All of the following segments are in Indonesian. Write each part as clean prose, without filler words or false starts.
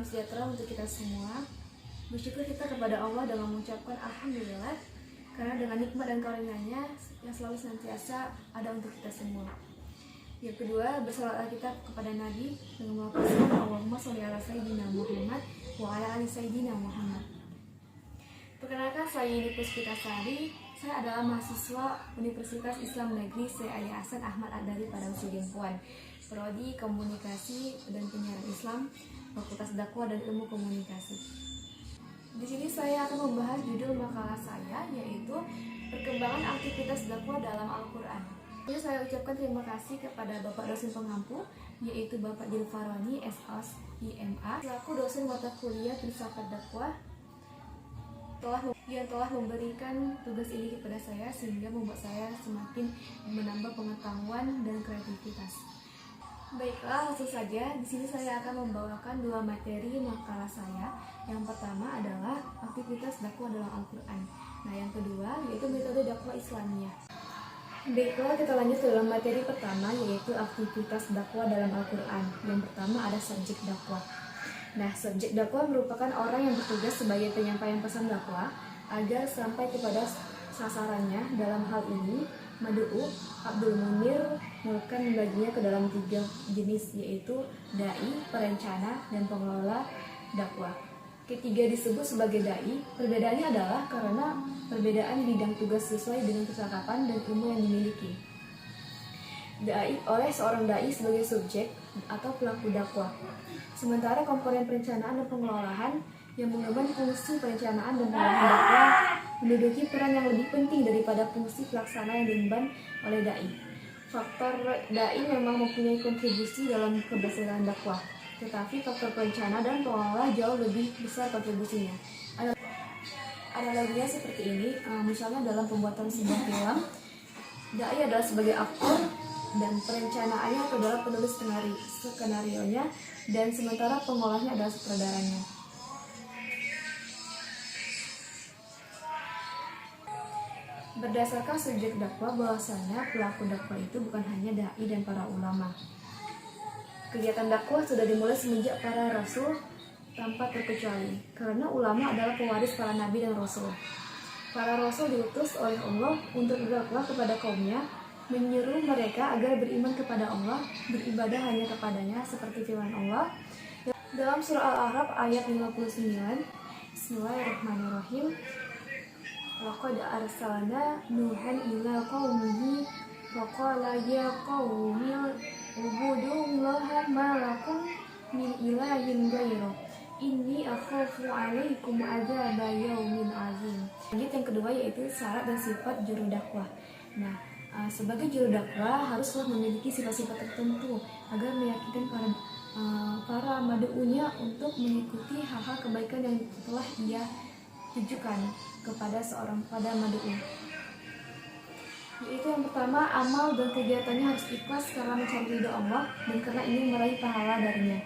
sejahtera untuk kita semua. Bersyukur kita kepada Allah dengan mengucapkan Alhamdulillah, karena dengan nikmat dan karunia-Nya yang selalu senantiasa ada untuk kita semua. Yang kedua, bersalawatlah kita kepada Nabi dengan melafazkan Allahumma sholli ala sayyidina Muhammad wa ala ali sayyidina Muhammad. Perkenalkan, saya Yuni Puspitasari. Saya adalah mahasiswa Universitas Islam Negeri Syekh Ali Hasan Ahmad Ad-Dari Padang Sidempuan, Prodi Komunikasi dan Penyiaran Islam, Fakultas Dakwah dan Ilmu Komunikasi. Di sini saya akan membahas judul makalah saya, yaitu perkembangan aktivitas dakwah dalam Al-Quran. Jadi saya ucapkan terima kasih kepada Bapak dosen pengampu, yaitu Bapak Dilfaroni S.Os. IMA, selaku dosen mata kuliah filsafat dakwah, yang telah memberikan tugas ini kepada saya sehingga membuat saya semakin menambah pengetahuan dan kreativitas. Baiklah, langsung saja. Di sini saya akan membawakan dua materi makalah saya. Yang pertama adalah aktivitas dakwah dalam Al-Quran. Nah, yang kedua yaitu metode dakwah Islamiyah. Baiklah, kita lanjut ke dalam materi pertama, yaitu aktivitas dakwah dalam Al-Quran. Yang pertama ada subjek dakwah. Nah, subjek dakwah merupakan orang yang bertugas sebagai penyampaian pesan dakwah agar sampai kepada sasarannya. Dalam hal ini, Madu'u Abdul Munir Mulkan membaginya ke dalam 3 jenis, yaitu dai, perencana, dan pengelola dakwah. Ketiga disebut sebagai dai. Perbedaannya adalah karena perbedaan bidang tugas sesuai dengan kecakapan dan ilmu yang dimiliki. Dai oleh seorang dai sebagai subjek atau pelaku dakwah. Sementara komponen perencanaan dan pengelolaan yang mengemban fungsi perencanaan dan pengelolaan dakwah menduduki peran yang lebih penting daripada fungsi pelaksana yang diemban oleh dai. Faktor dai memang mempunyai kontribusi dalam keberhasilan dakwah, tetapi faktor perencana dan pengelola jauh lebih besar kontribusinya. Analoginya seperti ini, misalnya dalam pembuatan sebuah film, dai adalah sebagai aktor dan perencanaannya adalah penulis skenario-nya, dan sementara pengolahnya adalah sutradaranya. Berdasarkan subjek dakwah, bahwasanya pelaku dakwah itu bukan hanya dai dan para ulama. Kegiatan dakwah sudah dimulai semenjak para rasul tanpa terkecuali, karena ulama adalah pewaris para nabi dan rasul. Para rasul diutus oleh Allah untuk berdakwah kepada kaumnya, menyeru mereka agar beriman kepada Allah, beribadah hanya kepadanya, seperti firman Allah dalam surah Al-A'raf ayat 59. Bismillahirrahmanirrahim. Laqad arsalna Nuhan ila qaumihi faqala ya qaumi ubudullaha ma lakum min ilahin ghairuh inni akhafu 'alaikum adzaba yaumin 'azim. Lanjut yang kedua, yaitu syarat dan sifat juru dakwah. Nah, sebagai juru dakwah haruslah memiliki sifat-sifat tertentu agar meyakinkan para madu'unya untuk mengikuti hal-hal kebaikan yang telah ia tujukan kepada madu'u. Yaitu yang pertama, amal dan kegiatannya harus ikhlas karena mencari ridho Allah dan karena ingin meraih pahala darinya.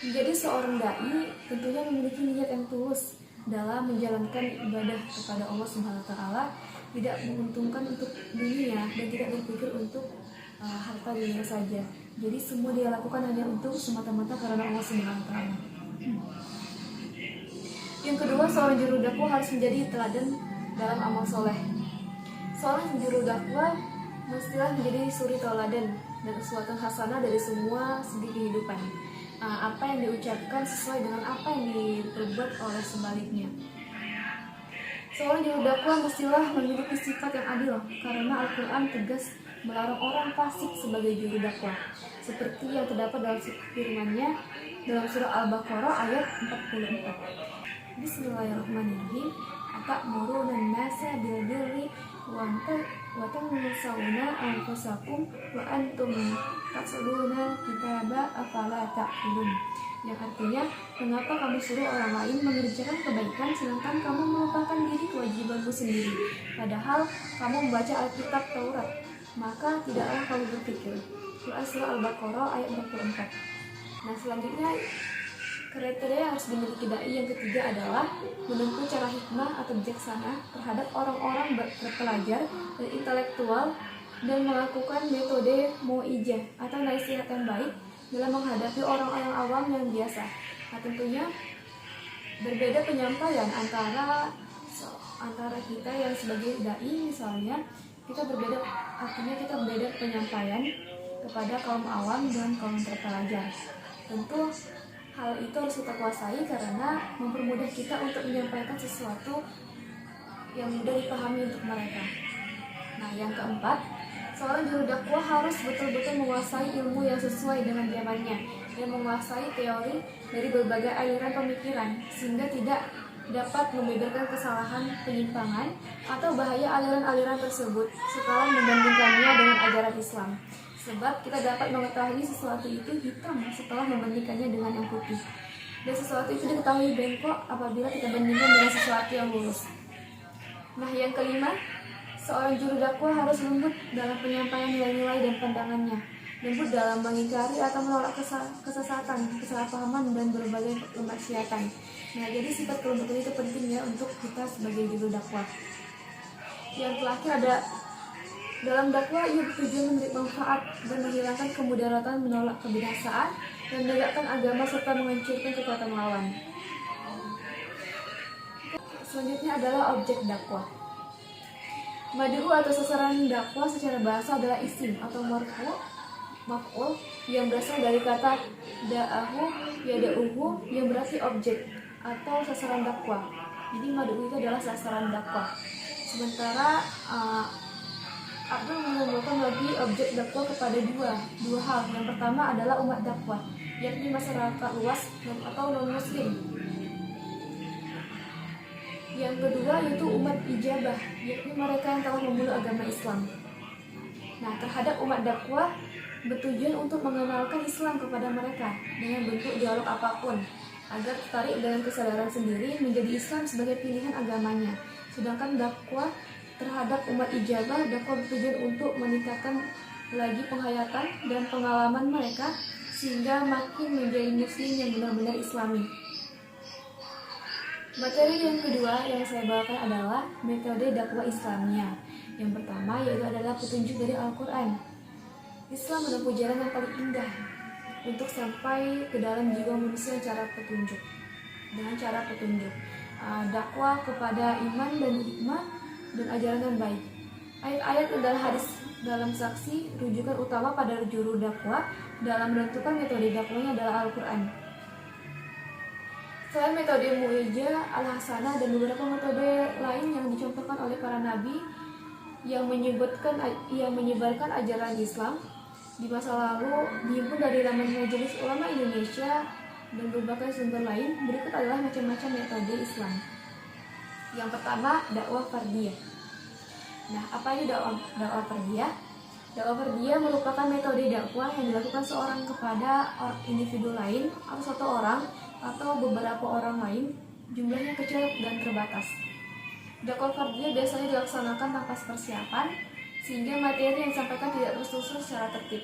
Menjadi seorang dai tentunya memiliki niat yang tulus dalam menjalankan ibadah kepada Allah Subhanahu wa taala, tidak menguntungkan untuk dunia dan tidak berpikir untuk harta dunia saja. Jadi semua dia lakukan hanya untuk semata-mata karena Allah Subhanahu wa taala. Yang kedua, seorang juru dakwah harus menjadi teladan dalam amal soleh. Seorang juru dakwah mestilah menjadi suri teladan dan uswatun hasanah dari semua segi kehidupan. Apa yang diucapkan sesuai dengan apa yang diperbuat oleh sebaliknya. Seorang juru dakwah mestilah memiliki sifat yang adil, karena Al-Quran tegas melarang orang fasik sebagai juru dakwah, seperti yang terdapat dalam firman-Nya dalam surah Al-Baqarah ayat 44. Bismillahirrahmanirrahim. Atamuruna an-nasa bil birri wa tansawna anfusakum wa antum tatluna kitaba afala ta'qilun. Yang artinya, mengapa kamu suruh orang lain mengerjakan kebaikan sedangkan kamu melupakan diri kewajibanmu sendiri, padahal kamu membaca Alkitab Taurat, maka tidaklah kamu berpikir. Surah Al-Baqarah ayat 44. Nah, selanjutnya kriteria yang harus dimiliki dai yang ketiga adalah menempuh cara hikmah atau bijaksana terhadap orang-orang terpelajar dan intelektual dan melakukan metode mu'ijah atau nasihat yang baik dalam menghadapi orang-orang awam yang biasa. Nah, tentunya berbeda penyampaian antara kita yang sebagai dai, misalnya kita berbeda, artinya kita berbeda penyampaian kepada kaum awam dan kaum terpelajar. Tentu hal itu harus kita kuasai karena mempermudah kita untuk menyampaikan sesuatu yang mudah dipahami untuk mereka. Nah, yang keempat, seorang juru dakwah harus betul-betul menguasai ilmu yang sesuai dengan zamannya dan menguasai teori dari berbagai aliran pemikiran sehingga tidak dapat membeberkan kesalahan, penyimpangan, atau bahaya aliran-aliran tersebut setelah membandingkannya dengan ajaran Islam. Sebab kita dapat mengetahui sesuatu itu hitam setelah membandingkannya dengan yang putih, dan sesuatu itu diketahui bengkok apabila kita bandingkan dengan sesuatu yang lurus. Nah, yang kelima, seorang juru dakwah harus lembut dalam penyampaian nilai-nilai dan pandangannya, lembut dalam mengingkari atau menolak kesesatan, kesalahpahaman, dan berbagai kemaksiatan. Nah, jadi sifat kelembutan itu penting ya untuk kita sebagai juru dakwah. Yang terakhir ada dalam dakwah ia bertujuan memberi manfaat dan menghilangkan kemudaratan, menolak kebinasaan, dan menegakkan agama serta menghancurkan kekuatan lawan. Selanjutnya adalah objek dakwah. Mad'u atau sasaran dakwah secara bahasa adalah isim atau maf'ul yang berasal dari kata da'ahu yada'uhu yang berarti objek atau sasaran dakwah. Jadi mad'u itu adalah sasaran dakwah. Sementara Abdul mengumpulkan lagi objek dakwah kepada dua hal. Yang pertama adalah umat dakwah, yakni masyarakat luas atau non-muslim. Yang kedua yaitu umat ijabah, yakni mereka yang telah memeluk agama Islam. Nah, terhadap umat dakwah bertujuan untuk mengenalkan Islam kepada mereka dengan bentuk dialog apapun, agar tertarik dengan kesadaran sendiri menjadi Islam sebagai pilihan agamanya. Sedangkan dakwah terhadap umat ijabah, dakwah bertujuan untuk meningkatkan lagi penghayatan dan pengalaman mereka sehingga makin menjadi muslim yang benar-benar islami. Materi yang kedua yang saya bawakan adalah metode dakwah Islamiyah. Yang pertama yaitu adalah petunjuk dari Al-Quran. Islam menempuh jalan yang paling indah untuk sampai ke dalam jiwa manusia dengan cara petunjuk. Dakwah kepada iman dan hikmah dan ajaran yang baik. Ayat-ayat dan hadis dalam saksi rujukan utama pada juru dakwah dalam menentukan metode dakwahnya adalah Al-Quran. Selain metode mu'ijah, al-hasanah, dan beberapa metode lain yang dicontohkan oleh para nabi yang menyebarkan ajaran Islam di masa lalu dihimpun dari laman Majelis Ulama Indonesia dan berbagai sumber lain, berikut adalah macam-macam metode Islam. Yang pertama, dakwah fardiyah. Nah, apa ini dakwah fardiyah? Dakwah fardiyah merupakan metode dakwah yang dilakukan seorang kepada individu lain atau satu orang atau beberapa orang lain, jumlahnya kecil dan terbatas. Dakwah fardiyah biasanya dilaksanakan tanpa persiapan, sehingga materi yang disampaikan tidak tersusun secara tertib.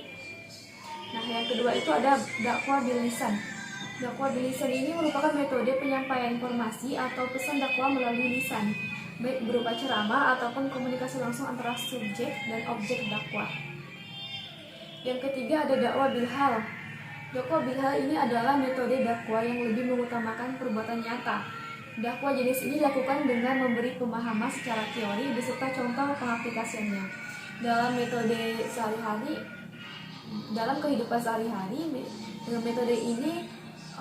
Nah, yang kedua itu ada dakwah bil lisan. Dakwah bil lisan ini merupakan metode penyampaian informasi atau pesan dakwah melalui lisan, baik berupa ceramah ataupun komunikasi langsung antara subjek dan objek dakwah. Yang ketiga ada dakwah bil hal. Dakwah bil hal ini adalah metode dakwah yang lebih mengutamakan perbuatan nyata. Dakwah jenis ini dilakukan dengan memberi pemahaman secara teori beserta contoh pengaplikasiannya. Dalam metode sehari-hari, dalam kehidupan sehari-hari, dengan metode ini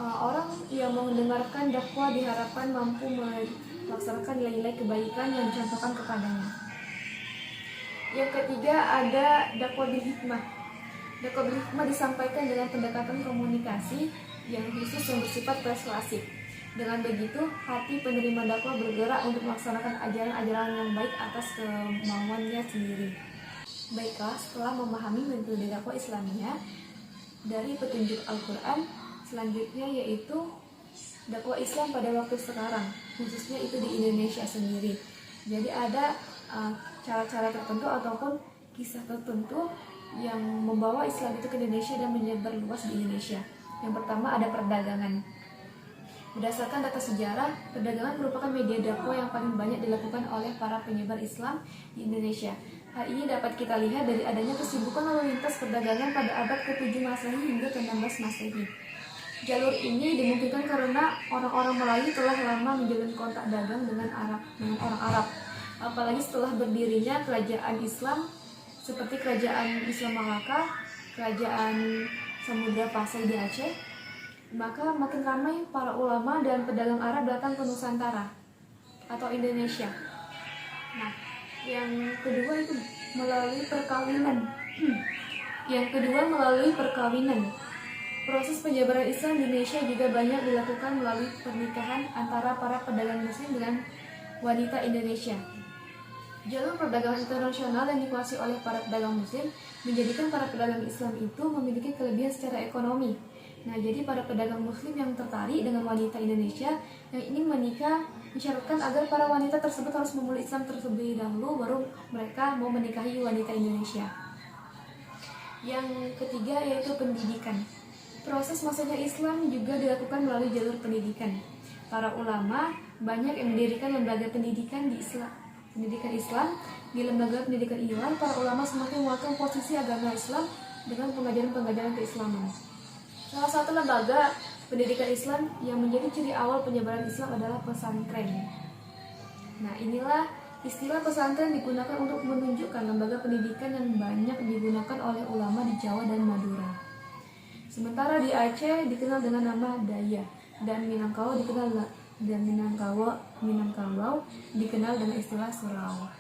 orang yang mendengarkan dakwah diharapkan mampu melaksanakan nilai-nilai kebaikan yang dicontohkan kepadanya. Yang ketiga ada dakwah bil hikmah. Dakwah bil hikmah disampaikan dengan pendekatan komunikasi yang khusus yang bersifat persuasif. Dengan begitu, hati penerima dakwah bergerak untuk melaksanakan ajaran-ajaran yang baik atas kemauannya sendiri. Baiklah, setelah memahami metode dakwah Islamiyah dari petunjuk Al-Quran, selanjutnya yaitu dakwah Islam pada waktu sekarang, khususnya itu di Indonesia sendiri. Jadi ada cara-cara tertentu ataupun kisah tertentu yang membawa Islam itu ke Indonesia dan menyebar luas di Indonesia. Yang pertama ada perdagangan. Berdasarkan data sejarah, perdagangan merupakan media dakwah yang paling banyak dilakukan oleh para penyebar Islam di Indonesia. Hal ini dapat kita lihat dari adanya kesibukan lalu lintas perdagangan pada abad ke-7 Masehi hingga ke-16 Masehi. Jalur ini dimungkinkan karena orang-orang Melayu telah lama menjalin kontak dagang dengan orang Arab. Apalagi setelah berdirinya kerajaan Islam seperti kerajaan Islam Malaka, kerajaan Samudra Pasai di Aceh, maka makin ramai para ulama dan pedagang Arab datang ke Nusantara atau Indonesia. Nah, yang kedua itu melalui perkawinan. Proses penyebaran Islam di Indonesia juga banyak dilakukan melalui pernikahan antara para pedagang Muslim dengan wanita Indonesia. Jalur perdagangan internasional yang dikuasai oleh para pedagang Muslim menjadikan para pedagang Islam itu memiliki kelebihan secara ekonomi. Nah, jadi para pedagang Muslim yang tertarik dengan wanita Indonesia yang ingin menikah mensyaratkan agar para wanita tersebut harus memeluk Islam terlebih dahulu, baru mereka mau menikahi wanita Indonesia. Yang ketiga yaitu pendidikan. Proses masuknya Islam juga dilakukan melalui jalur pendidikan. Para ulama banyak yang mendirikan lembaga pendidikan di Islam. Di lembaga pendidikan Islam, para ulama semakin menguatkan posisi agama Islam dengan pengajaran-pengajaran keislaman. Salah satu lembaga pendidikan Islam yang menjadi ciri awal penyebaran Islam adalah pesantren. Nah, inilah istilah pesantren digunakan untuk menunjukkan lembaga pendidikan yang banyak digunakan oleh ulama di Jawa dan Madura. Sementara di Aceh dikenal dengan nama Daya, dan Minangkabau dikenal dengan istilah Surau.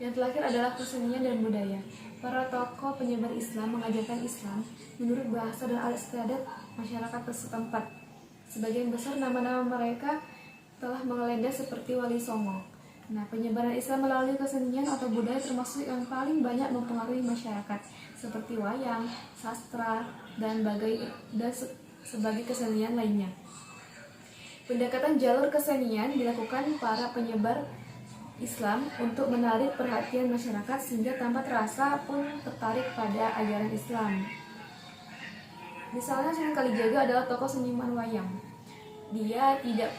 Yang terakhir adalah kesenian dan budaya. Para tokoh penyebar Islam mengajarkan Islam menurut bahasa dan adat istiadat masyarakat setempat. Sebagian besar nama-nama mereka telah mengelenda seperti Wali Songo. Nah, penyebaran Islam melalui kesenian atau budaya termasuk yang paling banyak mempengaruhi masyarakat, seperti wayang, sastra, dan sebagai kesenian lainnya. Pendekatan jalur kesenian dilakukan para penyebar Islam untuk menarik perhatian masyarakat sehingga tanpa terasa pun tertarik pada ajaran Islam. Misalnya Sunan Kalijaga adalah tokoh seniman wayang. Dia tidak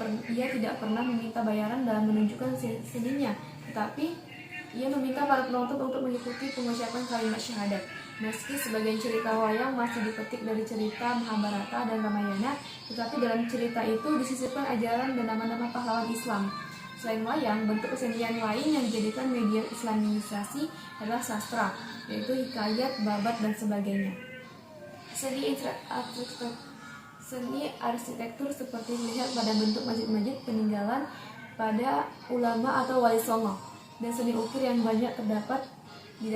pernah meminta bayaran dalam menunjukkan seninya, tetapi ia meminta para penonton untuk mengikuti pengucapan kalimat syahadat. Meski sebagian cerita wayang masih dipetik dari cerita Mahabharata dan Ramayana, tetapi dalam cerita itu disisipkan ajaran dan nama-nama pahlawan Islam. Selain wayang, bentuk kesenian lain yang dijadikan media islamisasi adalah sastra, yaitu hikayat, babat, dan sebagainya. Seni arsitektur seperti melihat pada bentuk masjid-masjid peninggalan pada ulama atau wali songo, dan seni ukir yang banyak terdapat di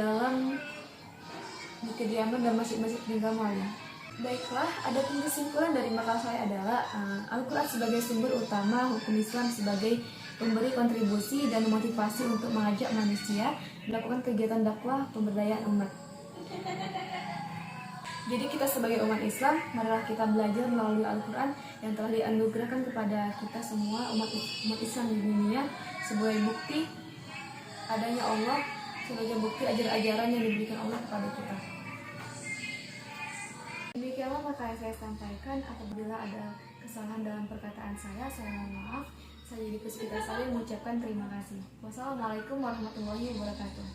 kediaman dan masjid-masjid peninggalan wali. Baiklah, adapun kesimpulan dari makalah saya adalah Al-Quran sebagai sumber utama, hukum Islam sebagai memberi kontribusi dan motivasi untuk mengajak manusia melakukan kegiatan dakwah pemberdayaan umat. Jadi kita sebagai umat Islam, marilah kita belajar melalui Al-Quran yang telah dianugerahkan kepada kita semua umat Islam di dunia sebagai bukti adanya Allah, sebagai bukti ajaran-ajaran yang diberikan Allah kepada kita. Demikianlah maka yang saya sampaikan. Apabila ada kesalahan dalam perkataan saya mohon maaf. Saya Yudi Puspita Sari mengucapkan terima kasih. Wassalamualaikum warahmatullahi wabarakatuh.